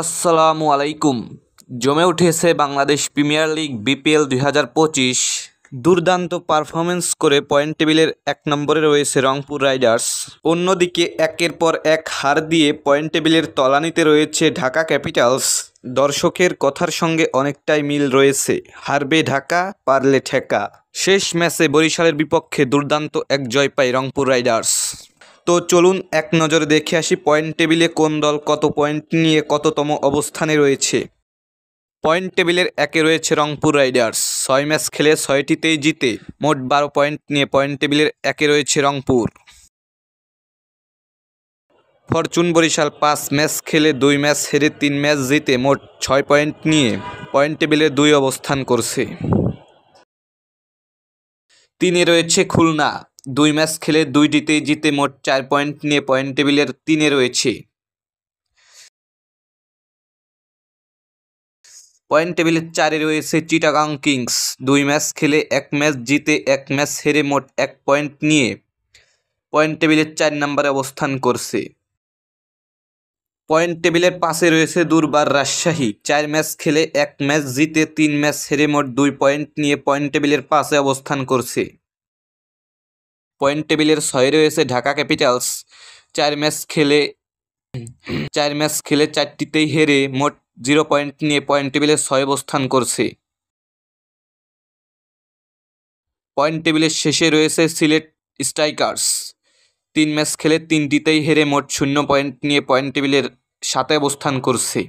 আসসালামু আলাইকুম। জমে উঠেছে বাংলাদেশ প্রিমিয়ার লিগ বিপিএল 2025। দুর্দান্ত পারফরমেন্স করে পয়েন্ট টেবিলের 1 নম্বরে রয়েছে রংপুর রাইডার্স। অন্যদিকে একের পর এক হার দিয়ে পয়েন্ট টেবিলের তলানিতে রয়েছে ঢাকা ক্যাপিটালস। দর্শকের কথার সঙ্গে অনেকটাই মিল রয়েছে, হারবে ঢাকা, পারলে ঠেকা। শেষ ম্যাচে বরিশালের বিপক্ষে দুর্দান্ত এক জয় পায় রংপুর রাইডার্স। তো চলুন এক নজরে দেখে আসি পয়েন্ট টেবিলে কোন দল কত পয়েন্ট নিয়ে কততম অবস্থানে রয়েছে। পয়েন্ট টেবিলের 1-এ রয়েছে রংপুর রাইডার্স। 6 ম্যাচ খেলে 6টিতেই জিতে মোট 12 পয়েন্ট নিয়ে পয়েন্ট টেবিলের 1-এ রয়েছে রংপুর। ফরচুন বরিশাল 5 ম্যাচ খেলে 2 ম্যাচ হেরে 3 ম্যাচ জিতে মোট 6 পয়েন্ট নিয়ে পয়েন্ট টেবিলে 2 অবস্থান করছে। 3-এ রয়েছে খুলনা। 2 ম্যাচ খেলে 2টিতেই জিতে মোট 4 পয়েন্ট নিয়ে পয়েন্ট টেবিলের 3-এ রয়েছে। পয়েন্ট টেবিলের 4-এ রয়েছে চিটাগাং কিংস। 2 ম্যাচ খেলে 1 ম্যাচ জিতে 1 ম্যাচ হেরে মোট 1 পয়েন্ট নিয়ে পয়েন্ট টেবিলের 4 নম্বরে অবস্থান করছে। পয়েন্ট টেবিলের 5-এ রয়েছে দুর্বার রাজশাহী। 4 ম্যাচ খেলে 1 ম্যাচ জিতে 3 ম্যাচ হেরে মোট 2 পয়েন্ট নিয়ে পয়েন্ট টেবিলের 5-এ অবস্থান করছে। পয়েন্ট টেবিলের 6-এ রয়েছে ঢাকা ক্যাপিটালস। 4 ম্যাচ খেলে 4টিতেই হেরে মোট 0 পয়েন্ট নিয়ে পয়েন্ট টেবিলের 6 অবস্থান করছে। পয়েন্ট টেবিলের শেষে রয়েছে সিলেট স্ট্রাইকার্স। 3 ম্যাচ খেলে 3টিতেই হেরে মোট 0 পয়েন্ট নিয়ে পয়েন্ট টেবিলের 7-এ অবস্থান করছে।